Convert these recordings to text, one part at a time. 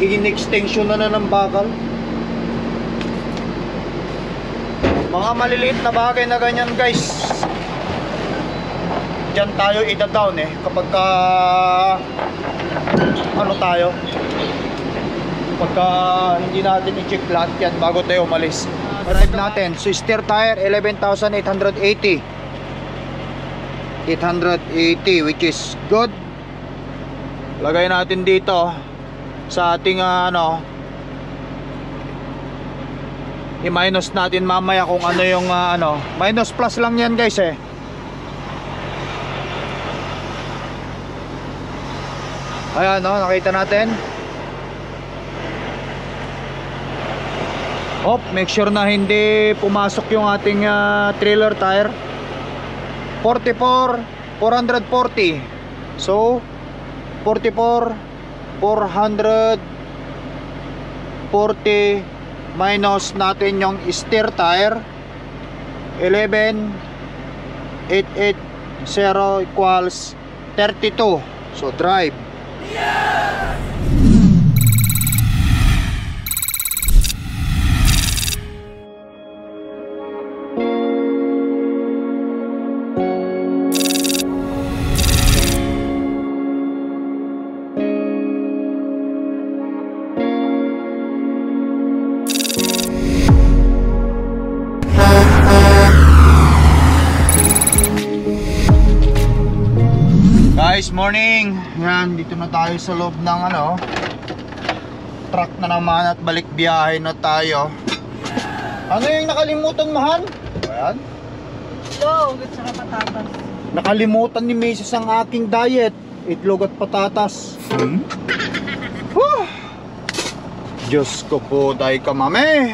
in-extension na ng bakal. Mga maliliit na bagay na ganyan guys, dyan tayo ida-down kapag ka ano tayo, pagka hindi natin i-check lahat yan bago tayo umalis. Drive natin, so steer tire 11,880 which is good. Lagay natin dito sa ating i-minus natin mamaya kung ano yung minus plus lang yan guys Ayan nakita natin. Make sure na hindi pumasok yung ating trailer tire. 440. So 440 minus natin yung steer tire 11,880 equals 32. So drive. Guys, morning. Yan, dito na tayo sa loob ng truck na naman at balik biyahe na tayo. Ano yung nakalimutan mo, Han? Ayan. Itlog at saka patatas. Nakalimutan ni Mrs. ang aking diet. Itlog at patatas. Diyos ko po, tayo ka mami.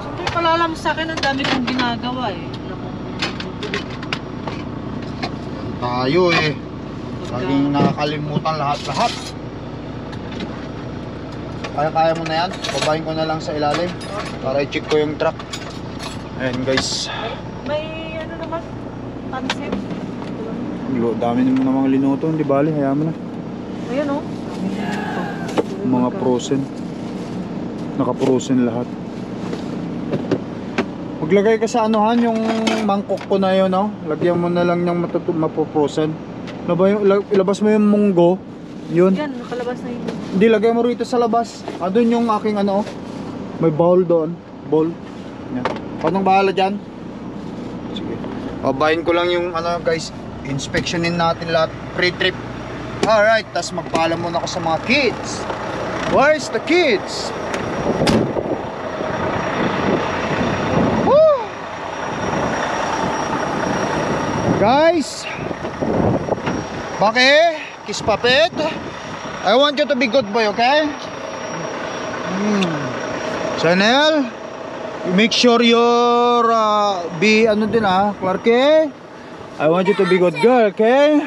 Siyempre pala alam sa akin, ang dami kong ginagawa Tayo laging nakakalimutan lahat. Kaya mo na yan. Babahin ko na lang sa ilalim para i-check ko yung truck. Ayan guys. May naman, pansit. Dami naman namang linuto. Hindi bali, hayaan mo na. Ayan Mga frozen. Naka-frozen lahat. Maglagay ka sa yung mangkok ko na yun lagyan mo na lang ng mapo-frozen. Ilabas mo yung munggo. Yun. Yan, nakalabas na yun. Hindi, lagay mo rito sa labas. Doon yung aking may bowl doon. Bowl. Yan. Anong bahala dyan? Sige. Babahin ko lang yung guys. Inspectionin natin lahat. Pre-trip. Alright, tas magpaalam muna ako sa mga kids. Where's the kids? Woo! Guys, Baki, kiss puppet. I want you to be good boy, okay? Chanel, you make sure you're be Clarke. I want you to be good girl, okay?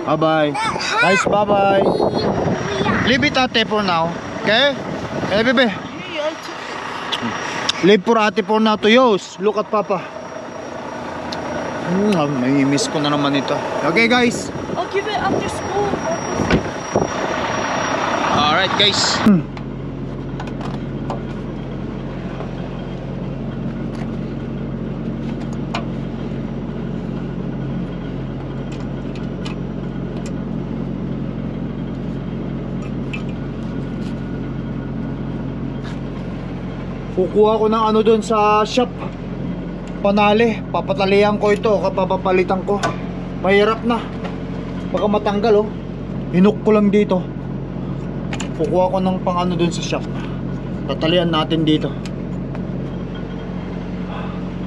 Bye bye. Guys, bye bye. Leave it ate for now, okay? Hey baby. Leave for ate for now to use. Look at papa. May miss ko na naman ito. Okay guys. I'll give it after school. Alright guys. Kukuha ko ng doon sa shop. Panali, papatalihan ko ito, kapapalitan ko. Mahirap na. Baka matanggal Hinuk ko lang dito. Kukuha ko ng pang doon sa shop. Tatalian natin dito.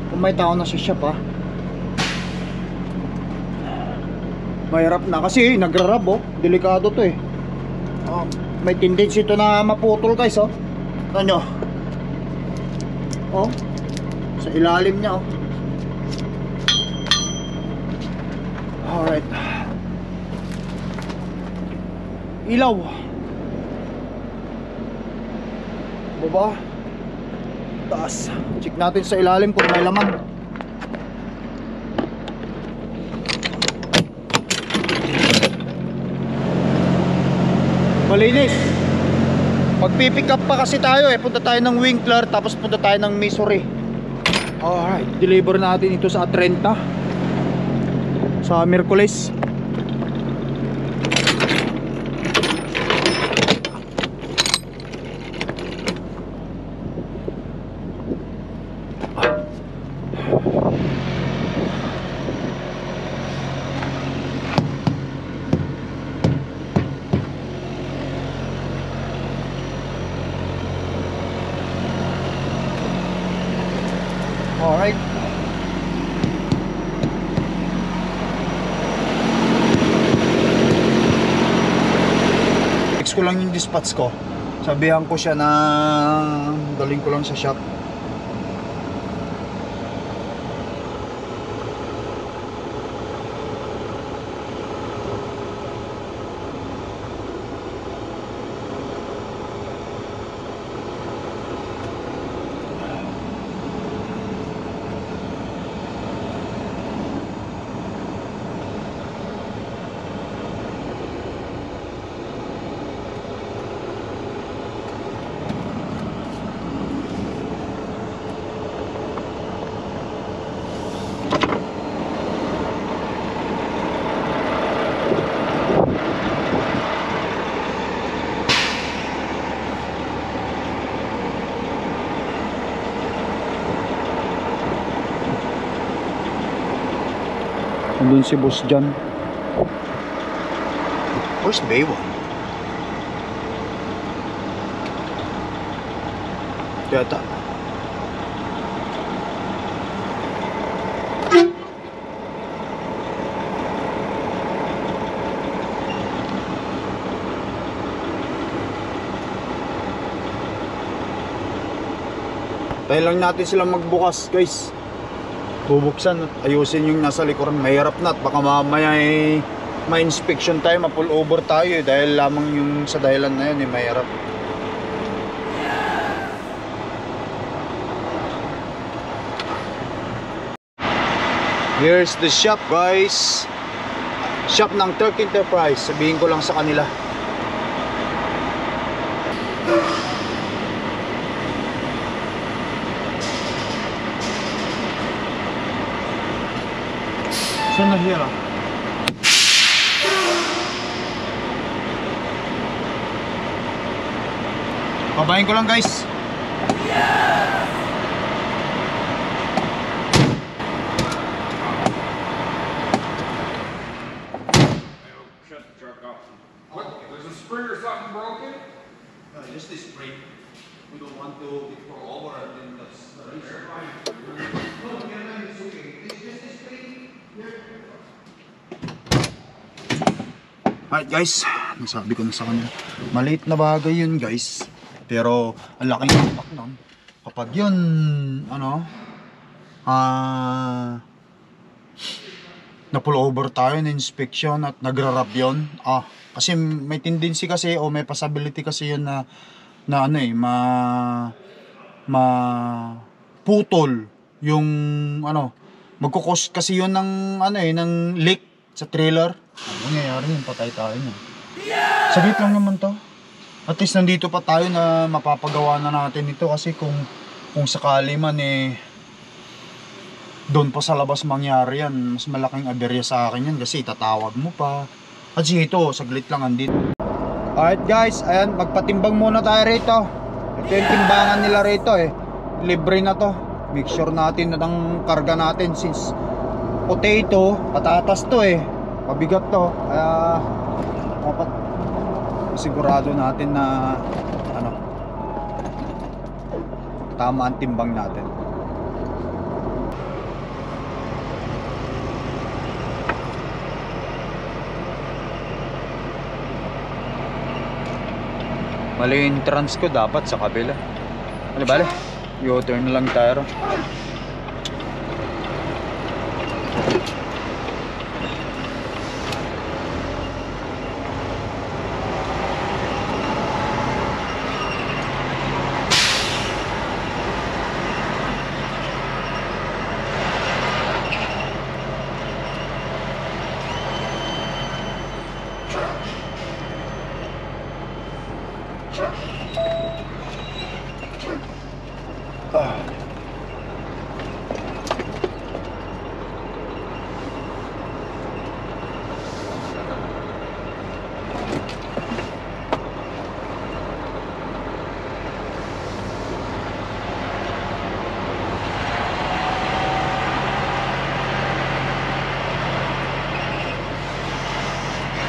Kung may tao na sa shop mahirap na kasi nagrarab delikado to may tendency ito na maputol guys Ano sa ilalim niya alright. Ilaw baba taas, check natin sa ilalim kung may laman. malinis. Magpipick up pa kasi tayo eh. Punta tayo ng Winkler, tapos punta tayo ng Missouri. Alright, deliver natin ito sa 30 sa Miyerkules. Alright. Text ko lang yung dispatch ko. Sabihan ko siya na daling ko lang sa shop. Andun si boss dyan. Where's Baywan? Yata. Tayo lang natin silang magbukas, guys. Bubuksan at ayusin yung nasa likuran. Mahirap na at baka mamaya may inspection tayo, ma-pull over tayo dahil lamang yung sa dahilan na yun mahirap. Here's the shop, guys. Shop ng Turk Enterprise. Sabihin ko lang sa kanila. Saan na hira? Babayin ko lang, guys. Shut the truck off. What? Was a spring or something broken? No, just this brake. We don't want to go over and then that's the reason. No, it's okay. It's just this brake. Alright guys, nasabi ko na sa kanya, maliit na bagay yun guys, pero ang laking impact nun kapag yun na pull over tayo na inspection at nagrarap yun, kasi may tendency kasi o may possibility kasi yun na putol yung magkukos kasi yun ng ng leak sa trailer. Ano nangyayari yun? Patay tayo na. Saglit lang naman to. At least nandito pa tayo na mapapagawa na natin ito kasi kung sakali man doon pa sa labas mangyari yan, mas malaking aberya sa akin yan kasi tatawag mo pa. At ito, saglit lang andito. Alright guys, ayan, magpatimbang muna tayo rito. Ito yung timbangan nila rito libre na to. Make sure natin na ng karga natin since potato, patatas to mabigat to, kaya dapat sigurado natin na tama ang timbang natin. Mali yung entrance ko, dapat sa kabila. Ano bale? U-turn lang tayo.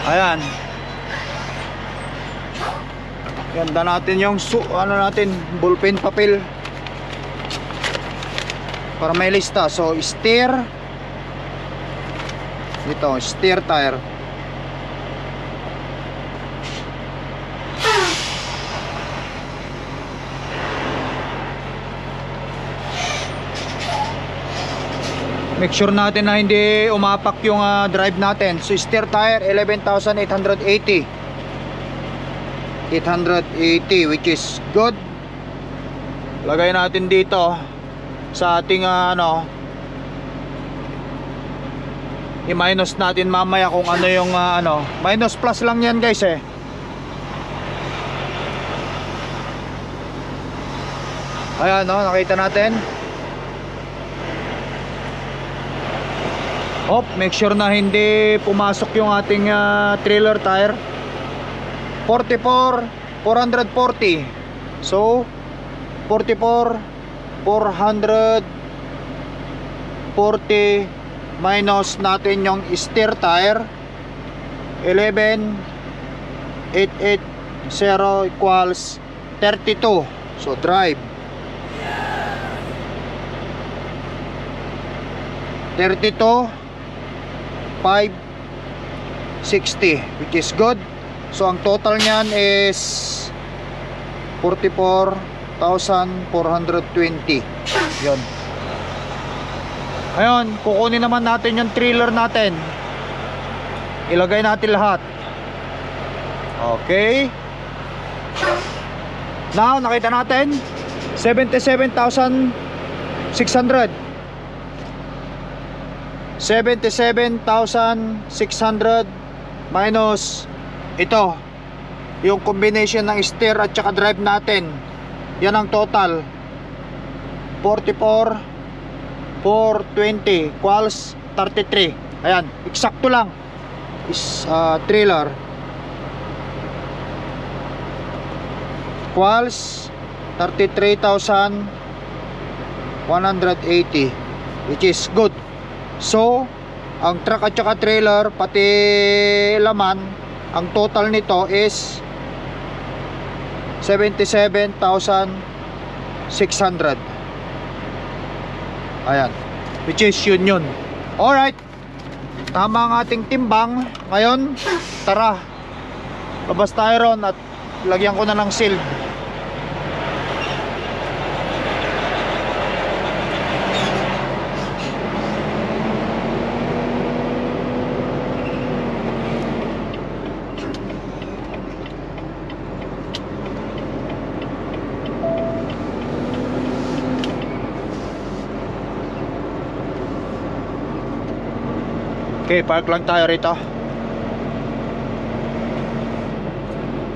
Ayan. Ganda natin yung ano natin, ballpen papel para may lista. So steer, ito steer tire, make sure natin na hindi umapak yung drive natin. So steer tire 11,880 which is good. Lagay natin dito sa ating ano, i-minus natin mamaya kung ano yung ano, minus plus lang yan guys eh. Ayan no, nakita natin. Make sure na hindi pumasok yung ating trailer tire. 44,440. So 44,440 minus natin yung steer tire 11,880 equals 32. So drive 32,560 which is good. So ang total niyan is 44,420. Yun. Ngayon, kukunin naman natin yung trailer natin. Ilagay natin lahat. Okay. Now, nakita natin 77,600. 77,600 minus ito, yung combination ng steer at saka drive natin. Yan ang total 44,420 equals 33. Ayan, eksakto lang. Is trailer equals 33,180 which is good. So ang truck at saka trailer pati laman, ang total nito is 77,600. Ayan, which is yun. Alright, tama ang ating timbang. Ngayon, tara, labas tayo ron at lagyan ko na ng seal. Okay, park lang tayo rito.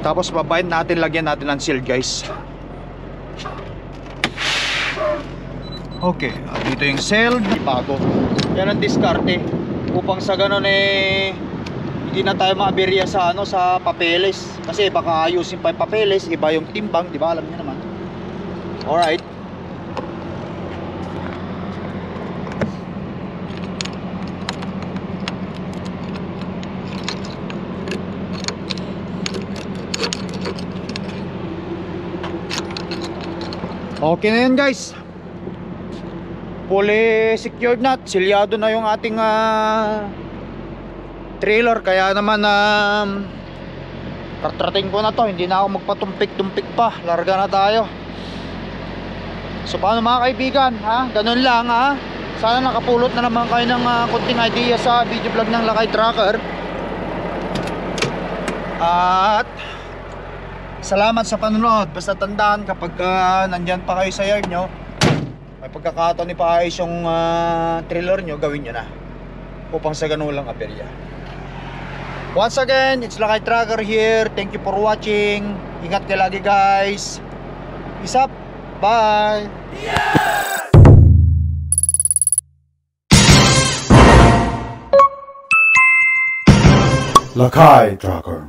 Tapos babayin natin, lagyan natin ng seal guys. Okay, dito yung seal, bago. Yan ang diskarte. Upang sa ganun eh hindi na tayo maaberya sa ano, sa papeles. Kasi baka ayusin pa yung papeles, iba yung timbang, di ba? Alam niyo naman. Alright. Okay na yun guys. Fully secured na, silyado na yung ating trailer. Kaya naman tatrating ko na to. Hindi na ako magpatumpik-tumpik pa. Larga na tayo. So paano mga kaibigan, ha? Ganun lang, ha? Sana nakapulot na naman kayo ng konting idea sa video vlog ng Lakay Trucker. At salamat sa panonood. Basta tandaan, kapag nandyan pa kayo sa yard nyo, may pagkakataon ni paayos yung trailer nyo, gawin nyo na upang sa ganun lang aperya. Once again, it's Lakay Tracker here. Thank you for watching. Ingat kayo lagi guys. Peace up. Bye. Lakay Tracker.